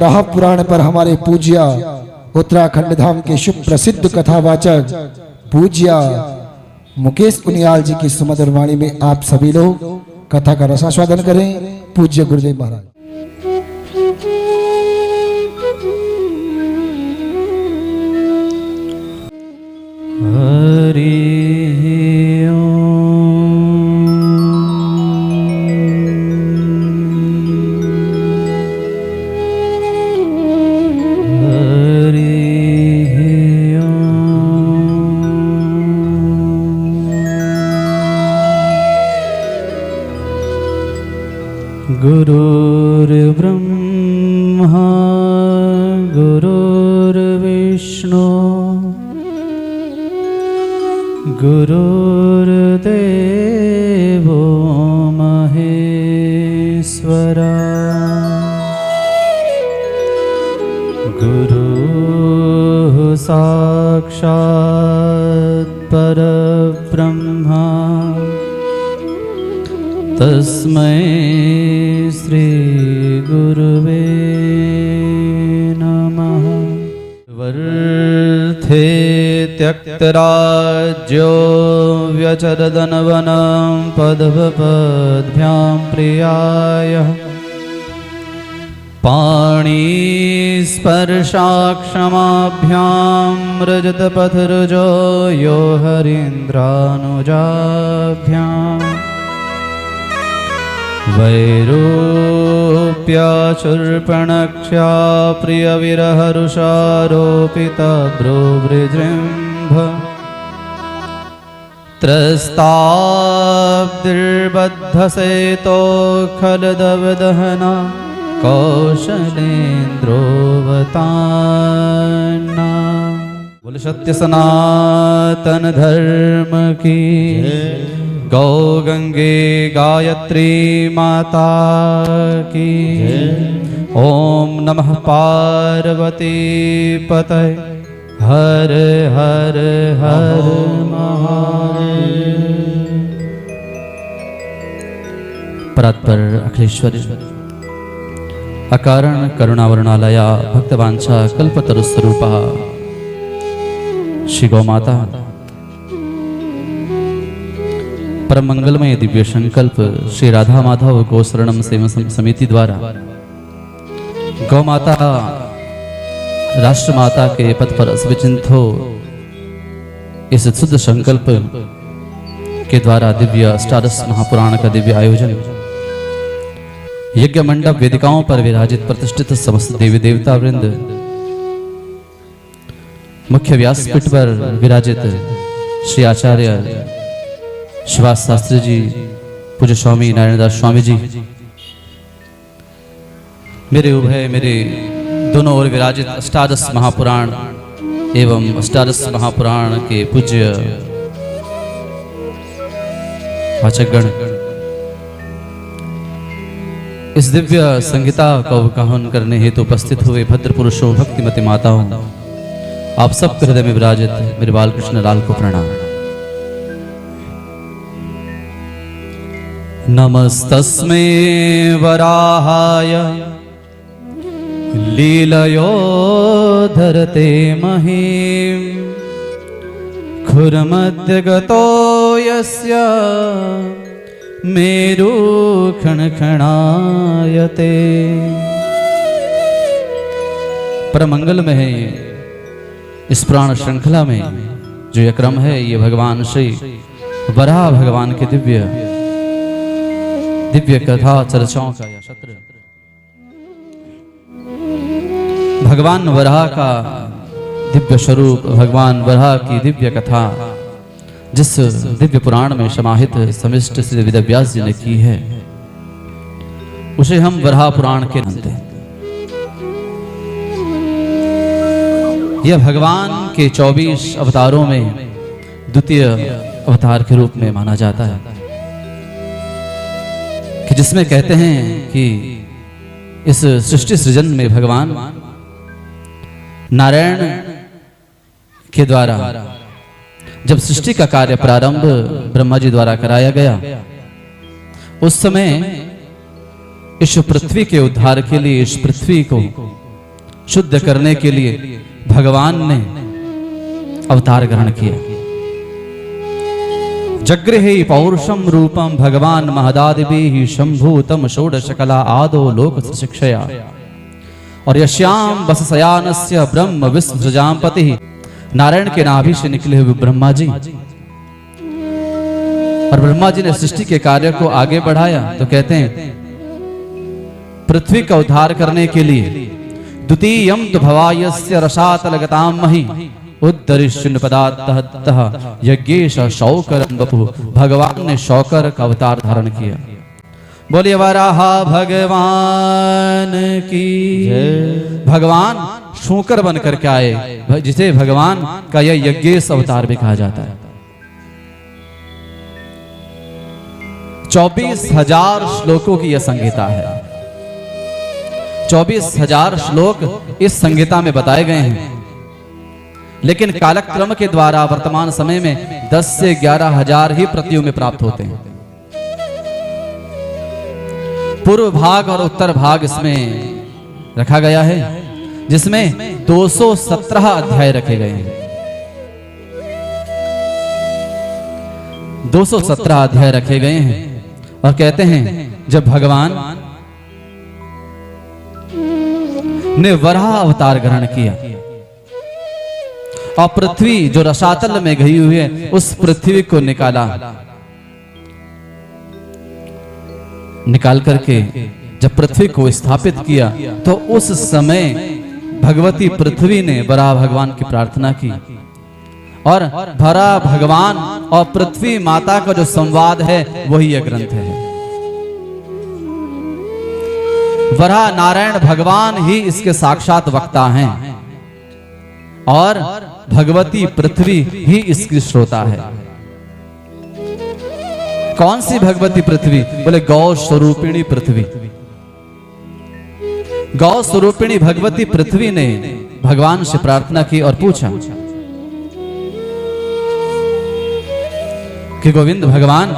वराह पुराण पर हमारे पूज्य उत्तराखंड धाम के शुभ प्रसिद्ध कथावाचक पूज्य मुकेश उनियाल जी की सुमधुर वाणी में आप सभी लोग कथा का रसास्वादन करें। पूज्य गुरुदेव महाराज। हरि गुरुर्ब्रह्मा गुरुर्विष्णु गुरुर्देवो महेश्वरा गुरुः साक्षात् परब्रह्मा तस्मै श्री गुरुवे नमः। वर्थे त्यक्तराज्यो व्यचरदनवनं पदपद्भ्यां प्रियाय पाणिस्पर्शाक्षमाभ्यां रजतपथरुजो यो हरीन्द्रानुजाभ्याम् वैरूप्याचुर्पणक्ष्या प्रियविरहरुषारोपितभ्रूवृजृम्भ त्रस्ताब्दिर्बद्धसेतो खलदवदहना कौशलेन्द्रोऽवतान्ना। बोल सत्य सनातन धर्म की गौ गंगे गायत्री माता की। ओम नमः पार्वती पतये हर हर हर महादेव। परात्पर अखिलेश्वरी अकारण करुणावरुणालया भक्तवांछा कल्पतरुस्वरूपा श्री गौ माता परम मंगलमय दिव्य संकल्प श्री राधा माधव गोशरणम सेवा समिति द्वारा गौ माता राष्ट्र माता के पथ पर अस्विचिंत हो इस शुद्ध संकल्प के द्वारा दिव्य अष्टादश महापुराण का दिव्य आयोजन यज्ञ मंडप वेदिकाओं पर विराजित प्रतिष्ठित समस्त देवी देवता वृंद मुख्य व्यासपीठ पर विराजित श्री आचार्य शिवास शास्त्री जी, पूज्य स्वामी नारायणदास स्वामी जी, मेरे उभय मेरे दोनों ओर विराजित अष्टादश महापुराण एवं अष्टादश महापुराण के पूज्य वाचकगण, इस दिव्य संगीता का अवगाहन करने हेतु उपस्थित हुए भद्र पुरुषों भक्तिमती माताओं, आप सबके हृदय में विराजित मेरे बालकृष्ण लाल को प्रणाम। नमस्तस्मै वराहाय लीलयोधरते महीम् खुरमध्यगतो यस्य मेरु खणखणायते। परमंगल में है इस प्राण श्रृंखला में जो यह क्रम है, ये भगवान श्री वराह भगवान के दिव्य कथा चर्चाओं का यह सत्र भगवान वराह का दिव्य स्वरूप, भगवान वराह की दिव्य कथा जिस दिव्य पुराण में समाहित समिष्ट श्री वेदव्यास जी ने की है, उसे हम वराह पुराण के नाम देते हैं। यह भगवान के 24 अवतारों में द्वितीय अवतार के रूप में माना जाता है, कि जिसमें कहते हैं कि इस सृष्टि सृजन में भगवान नारायण के द्वारा जब सृष्टि का कार्य प्रारंभ ब्रह्मा जी द्वारा कराया गया, उस समय इस पृथ्वी के उद्धार के लिए इस पृथ्वी को शुद्ध करने के लिए भगवान ने अवतार ग्रहण किया। जगृहे पौरुषम रूपम भगवान महदादिभिः शंभूतम षोडश कला आदो लोक शिक्षया। और यश्याम बस शयानस्य ब्रह्म विश्वजामपति, नारायण के नाभि से निकले हुए ब्रह्मा जी। और ब्रह्मा जी ने सृष्टि के कार्य को आगे बढ़ाया तो कहते हैं पृथ्वी का उद्धार करने के लिए द्वितीयं तु भवायस्य रसातलगतां महि उद्धरिष्यन् पदात्तः यज्ञेश शौकरं वपुः। भगवान ने शौकर का अवतार धारण किया। बोलिए वराह भगवान की। भगवान शूकर बन करके आए, जिसे भगवान का यह यज्ञेश अवतार भी कहा जाता है। 24,000 श्लोकों की यह संहिता है। 24,000 श्लोक इस संहिता में बताए गए हैं, लेकिन कालक्रम के द्वारा वर्तमान समय में 10 से 11,000 ही प्रतियों में प्राप्त होते हैं। पूर्व भाग और उत्तर भाग इसमें रखा गया है, जिसमें 217 अध्याय रखे गए हैं। 217 अध्याय रखे गए हैं। और कहते हैं जब भगवान ने वराह अवतार ग्रहण किया और पृथ्वी जो रसातल में गई हुई है उस पृथ्वी को निकाल करके जब पृथ्वी को स्थापित किया तो उस समय भगवती पृथ्वी ने वराह भगवान की प्रार्थना की। और वराह भगवान और पृथ्वी माता का जो संवाद है वही यह ग्रंथ है। वराह नारायण भगवान ही इसके साक्षात वक्ता हैं और भगवती पृथ्वी ही इसकी श्रोता है। कौन सी भगवती पृथ्वी? बोले गौ स्वरूपिणी पृथ्वी। गौ स्वरूपिणी भगवती पृथ्वी ने भगवान से प्रार्थना की और पूछा कि गोविंद भगवान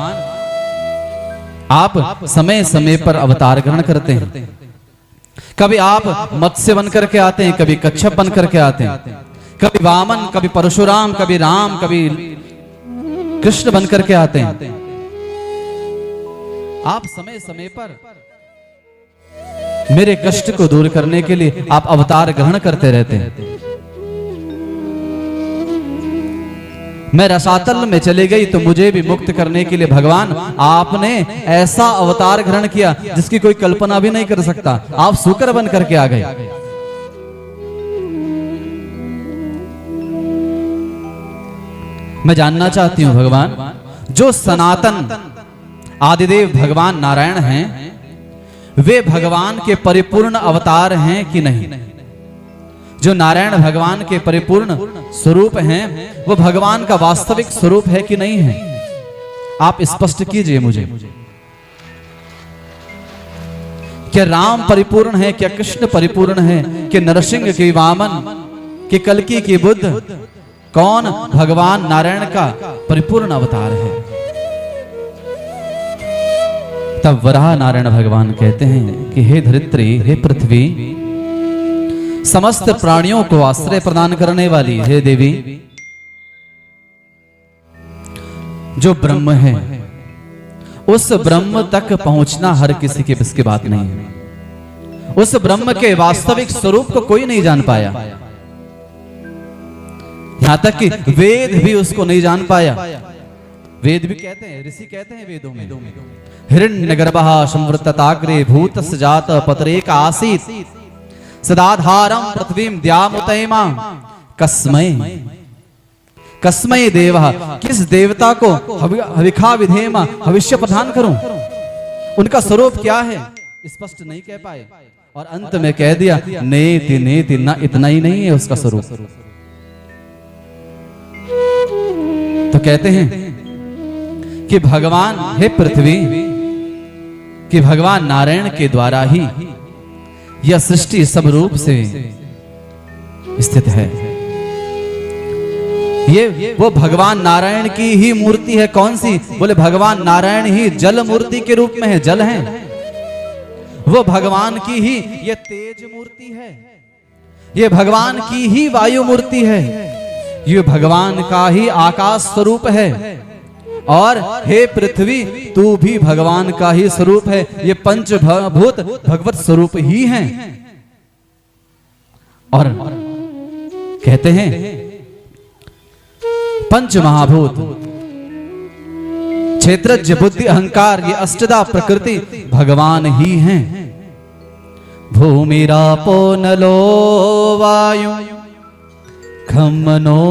आप समय समय पर अवतार ग्रहण करते हैं। कभी आप मत्स्य बन करके आते हैं, कभी कच्छप बन करके आते हैं, कभी वामन, कभी परशुराम, कभी राम, कभी कृष्ण बन करके आते हैं। आप समय समय पर मेरे कष्ट को दूर करने के लिए आप अवतार ग्रहण करते रहते हैं। मैं रसातल में चली गई तो मुझे भी मुक्त करने के लिए भगवान आपने ऐसा अवतार ग्रहण किया जिसकी कोई कल्पना भी नहीं कर सकता। आप शूकर बन करके आ गए। मैं जानना चाहती हूं भगवान, जो सनातन आदिदेव भगवान नारायण हैं वे भगवान के परिपूर्ण अवतार हैं कि नहीं? जो नारायण भगवान के परिपूर्ण स्वरूप हैं वो भगवान का वास्तविक स्वरूप है कि नहीं है? आप स्पष्ट कीजिए मुझे। क्या राम परिपूर्ण है? क्या कृष्ण परिपूर्ण है? कि नरसिंह की वामन कि कल्कि की बुद्ध? कौन भगवान नारायण का परिपूर्ण अवतार है? तब वराह नारायण भगवान कहते हैं कि हे धरित्री, हे पृथ्वी, समस्त प्राणियों को आश्रय प्रदान करने वाली हे देवी, जो ब्रह्म है उस ब्रह्म तक पहुंचना हर किसी के बस की बात नहीं है। उस ब्रह्म के वास्तविक स्वरूप को कोई नहीं जान पाया। यहां तक कि वेद भी उसको नहीं जान पाया। वेद भी कहते हैं, ऋषि कहते हैं वेदों में, हिरण्यगर्भः संवृत्तताग्रे भूतस्य जात पतरेक आसीत् सदाधारम पृथ्वीम द्यामुतैमा कस्मै कस्मै देवः। किस देवता को हविखा विधेम भविष्य प्रदान करूं? उनका स्वरूप क्या है स्पष्ट नहीं कह पाए और अंत में कह दिया नेति नेति, ना इतना ही नहीं है उसका स्वरूप। तो कहते हैं कि भगवान है पृथ्वी, कि भगवान नारायण के द्वारा ही यह सृष्टि सब रूप से स्थित है। ये वो भगवान नारायण की ही मूर्ति है। कौन सी? बोले भगवान नारायण ही जल मूर्ति के रूप में है, जल है वो। भगवान की ही ये तेज मूर्ति है। ये भगवान की ही वायु मूर्ति है, ये भगवान का ही आकाश स्वरूप है। और हे पृथ्वी, तू भी भगवान का ही स्वरूप है। ये पंचभूत भगवत स्वरूप ही हैं। और कहते हैं पंच महाभूत क्षेत्रज्ञ बुद्धि अहंकार, ये अष्टदा प्रकृति भगवान ही हैं। भूमिरापो नलो वायु खम मनो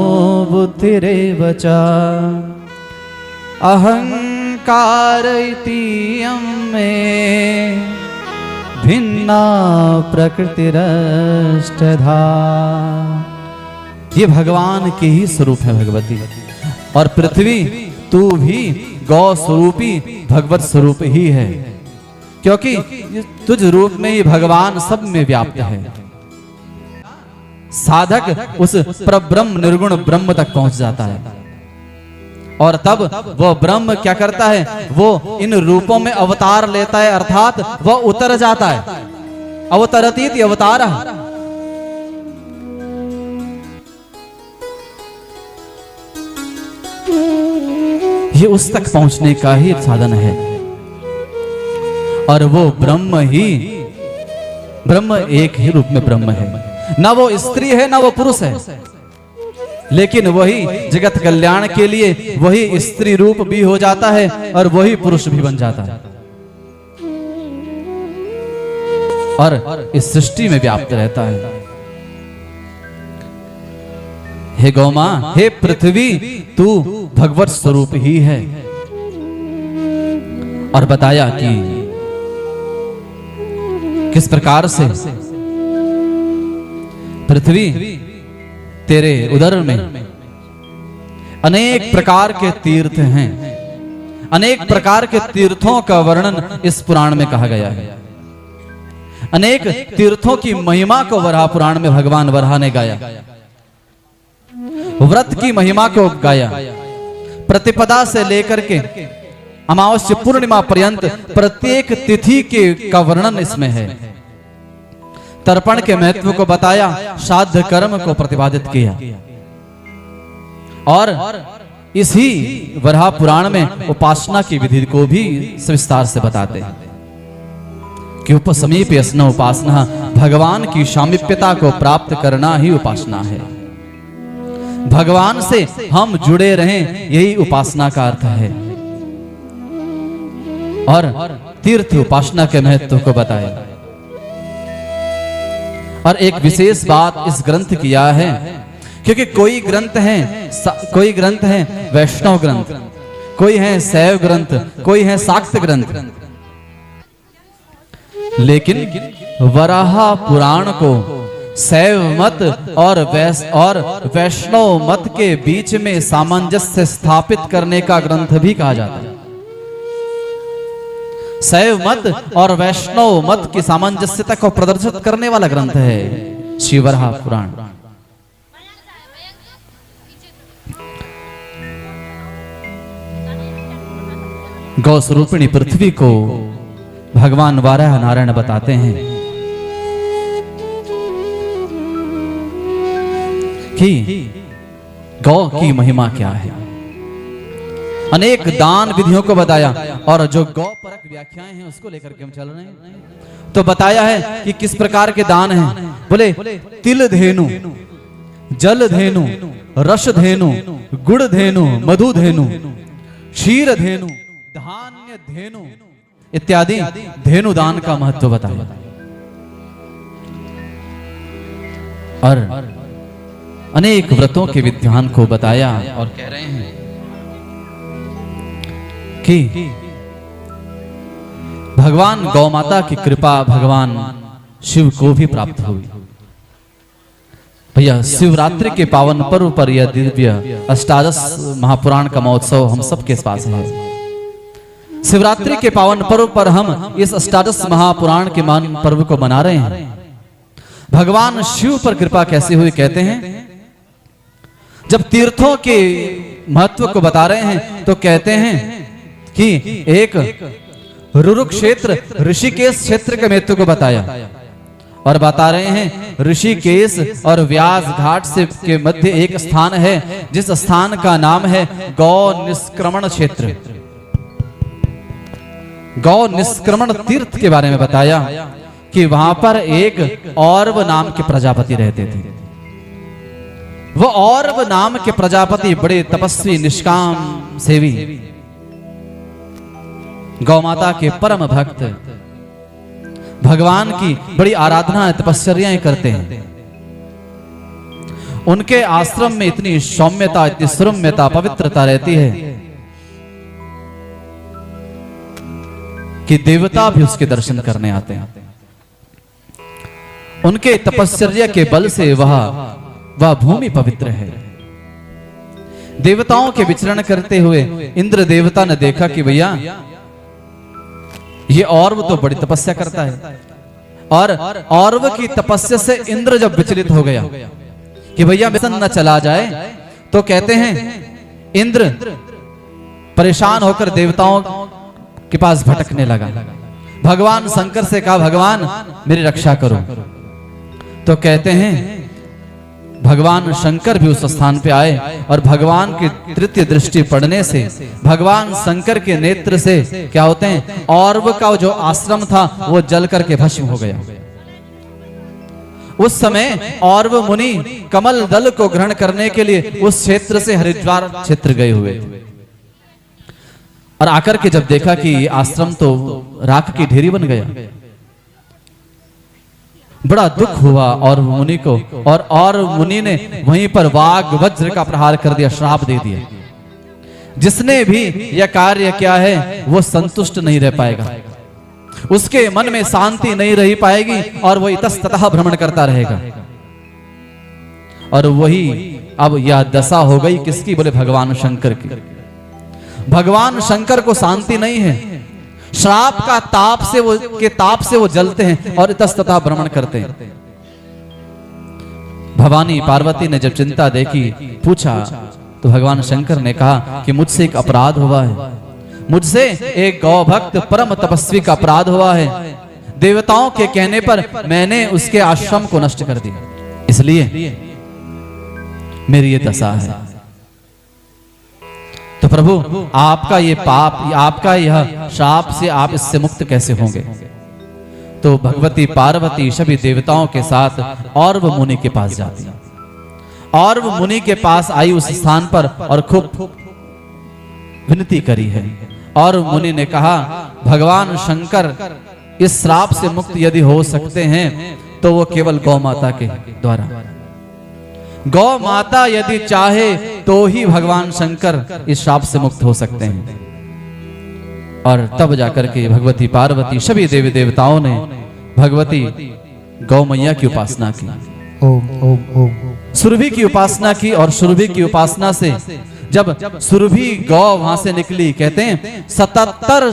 बुद्धिरेव च अहंकार इति यम्मे भिन्ना प्रकृतिरष्टधा। ये भगवान के ही स्वरूप है भगवती। और पृथ्वी, तू भी गौ स्वरूपी भगवत स्वरूप ही है, क्योंकि तुझ रूप में ये भगवान सब में व्याप्त है। साधक उस परब्रह्म निर्गुण ब्रह्म तक पहुंच जाता है। और तब वो ब्रह्म क्या करता है, वो इन रूपों में अवतार लेता है, अर्थात वो उतर जाता है। अवतरतीति अवतारः। ये उस तक पहुंचने का ही साधन है। और वो ब्रह्म एक ही रूप में ब्रह्म है, ना वो स्त्री है ना वो पुरुष है, लेकिन वही जगत कल्याण के लिए वही स्त्री रूप भी हो जाता है और वही पुरुष भी बन जाता है और इस सृष्टि में व्याप्त रहता है। हे गौमा, हे पृथ्वी, तू भगवत स्वरूप ही है। और बताया कि किस प्रकार से पृथ्वी तेरे उदर में अनेक प्रकार के तीर्थ हैं। अनेक प्रकार के तीर्थों का वर्णन इस पुराण में कहा गया है। अनेक तीर्थों की महिमा को वराह पुराण में भगवान वराह ने गाया। व्रत की महिमा को गाया। प्रतिपदा से लेकर के अमावस्या पूर्णिमा पर्यंत प्रत्येक तिथि के का वर्णन इसमें है। तर्पण के महत्व को बताया, श्राद्ध कर्म को प्रतिपादित किया। और इसी वराह पुराण में उपासना की विधि को भी विस्तार से बताते हैं कि उपसमीप यस्न उपासना, भगवान की सामीप्यता को प्राप्त करना ही उपासना है। भगवान से हम जुड़े रहें, यही उपासना का अर्थ है। और तीर्थ उपासना के महत्व को बताया। और एक विशेष बात इस ग्रंथ किया है, क्योंकि कोई ग्रंथ है वैष्णव ग्रंथ, कोई है शैव ग्रंथ, कोई है शाक्त ग्रंथ, लेकिन वराह पुराण को शैव मत और वैष्णव मत के बीच में सामंजस्य स्थापित करने का ग्रंथ भी कहा जाता है। शैव मत और वैष्णव मत की सामंजस्यता को प्रदर्शित करने वाला ग्रंथ है श्री वराह पुराण। गौ स्वरूपिणी पृथ्वी को भगवान वाराह नारायण बताते हैं कि गौ की महिमा क्या है। अनेक दान विधियों को बताया और जो गौ परक व्याख्याएं हैं उसको लेकर के हम चल रहे हैं। तो बताया है कि किस प्रकार के दान हैं। बोले तिल धेनु, जल धेनु, रस धेनु, गुड़ धेनु, मधु धेनु, क्षीर धेनु, धान्य धेनु इत्यादि धेनु दान का महत्व बताया। और अनेक व्रतों के विधान को बताया और कह रहे हैं कि भगवान गौ माता की कृपा भगवान शिव को भी प्राप्त हुई। भैया, शिवरात्रि के पावन पर्व पर यह दिव्य अष्टादश महापुराण का महोत्सव हम सबके पास है। शिवरात्रि के पावन पर्व पर हम इस अष्टादश महापुराण के मान पर्व को मना रहे हैं। भगवान शिव पर कृपा कैसे हुई कहते हैं, जब तीर्थों के महत्व को बता रहे हैं तो कहते हैं कि एक रुरु क्षेत्र ऋषिकेश क्षेत्र के महत्व को बताया और बता रहे हैं ऋषिकेश और व्यास घाट से के मध्य एक स्थान है जिस स्थान का नाम है गौ निष्क्रमण क्षेत्र। गौ निष्क्रमण तीर्थ के बारे में बताया कि वहां पर एक औरव नाम के प्रजापति रहते थे। वो औरव नाम के प्रजापति बड़े तपस्वी, निष्काम सेवी, गौ माता के परम भक्त, भगवान की बड़ी आराधना तपस्याएं करते हैं। उनके आश्रम में इतनी सौम्यता, इतनी सुरम्यता, पवित्रता रहती है कि देवता भी उसके दर्शन करने आते हैं। उनके तपस्या के बल से वह भूमि पवित्र है। देवताओं के विचरण करते हुए इंद्र देवता ने देखा कि भैया ये औरव तो बड़ी तपस्या करता है, और औरव की तपस्या से इंद्र जब विचलित हो गया कि भैया मिशन न चला जाए, तो कहते हैं इंद्र परेशान होकर देवताओं के पास भटकने लगा। भगवान शंकर से कहा, भगवान मेरी रक्षा करो। तो कहते हैं भगवान शंकर भी उस स्थान पे आए और भगवान की तृतीय दृष्टि पड़ने से भगवान शंकर के नेत्र से क्या होते हैं, औरव का जो आश्रम था वो जल करके भस्म हो गया। उस समय औरव मुनि कमल दल को ग्रहण करने के लिए उस क्षेत्र से हरिद्वार क्षेत्र गए हुए थे, और आकर के जब देखा कि आश्रम तो राख की ढेरी बन गया, बड़ा दुख हुआ और मुनि को, और मुनि ने वहीं पर वाग वज्र का प्रहार कर दिया, श्राप दे दिया। जिसने भी यह कार्य किया है वो संतुष्ट नहीं रह पाएगा, उसके मन में शांति नहीं रह पाएगी और वो इतस्ततः भ्रमण करता रहेगा। और वही अब यह दशा हो गई किसकी, बोले भगवान शंकर की। भगवान शंकर को शांति नहीं है, श्राप का ताप से वो जलते हैं और इतस्ततः भ्रमण करते हैं। भवानी पार्वती ने जब चिंता देखी, पूछा, तो भगवान शंकर ने कहा कि मुझसे एक अपराध हुआ है, मुझसे एक गौ भक्त परम तपस्वी का अपराध हुआ है। देवताओं के कहने पर मैंने उसके आश्रम को नष्ट कर दिया, इसलिए मेरी ये दशा है। तो प्रभु आपका ये पाप, आपका यह शाप से आप इससे मुक्त कैसे होंगे? तो भगवती पार्वती सभी देवताओं के साथ औरव मुनि के पास जाती, औरव मुनि के पास आई उस स्थान पर और खूब विनती करी है। और मुनि ने कहा, भगवान शंकर इस श्राप से मुक्त यदि हो सकते हैं तो वो केवल गौ माता के द्वारा, गौ माता यदि चाहे तो ही भगवान शंकर इस श्राप से मुक्त हो सकते हैं। और तब जाकर के भगवती पार्वती सभी देवी देवताओं ने भगवती गौ मैया की उपासना की, ओम ओम ओम, सुरभि की उपासना की। और सुरभि की उपासना से जब सुरभि गौ वहां से निकली, कहते हैं 77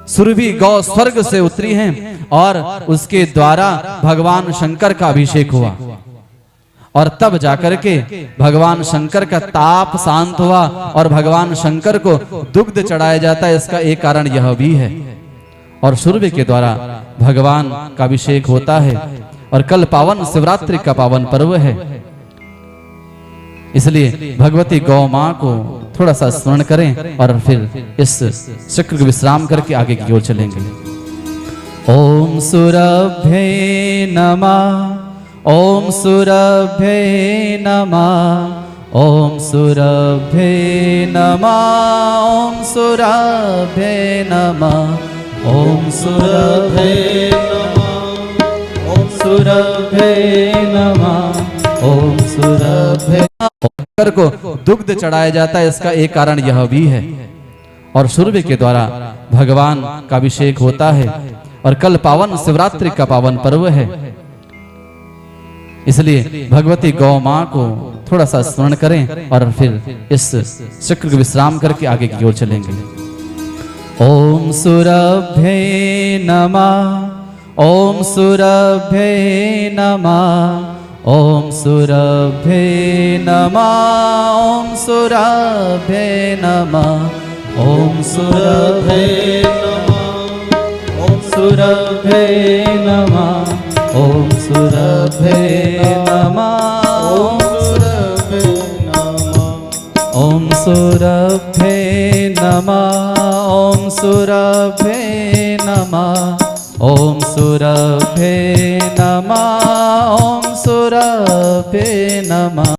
सुरभि गौ स्वर्ग से उतरी हैं और उसके द्वारा भगवान शंकर का अभिषेक हुआ। और तब जाकर के भगवान शंकर का ताप शांत हुआ और भगवान शंकर को दुग्ध चढ़ाया जाता है। इसका एक कारण यह भी है। और सुरभि के द्वारा भगवान का अभिषेक होता है और कल पावन शिवरात्रि का पावन पर्व है। इसलिए भगवती गौ मां को थोड़ा सा स्मरण करें और फिर इस चक्र को विश्राम करके आगे की ओर चलेंगे। ओम सुरभ्ये नमः, ओम सुरभ्ये नमः, ओम सुरभ्ये नमः, ओम सुरभ्ये नमः, ओम सुरभ्ये नमः, ओम सुरभ्ये नमः, ओम सुरभ्ये शंकर को दुग्ध चढ़ाया जाता है। इसका एक कारण यह भी है। और सुरभि के द्वारा भगवान का अभिषेक होता है और कल पावन शिवरात्रि का पावन पर्व है। इसलिए भगवती गौ मां को थोड़ा सा स्मरण करें और फिर इस चक्र को विश्राम करके आगे की ओर चलेंगे। ओम सुरभ्ये नमः, ओम सुरभ्ये नमः, ओम सुरभ्ये नमः, ओम सुरभ्ये नमः, ओम सुरभ्ये नमः, ओम सुरभ्ये नमः, ओम सुरभे नमः ओम सुरभे नमः ओम सुरभे नमः ओम सुरभे नमः ओम सुरभे नमः।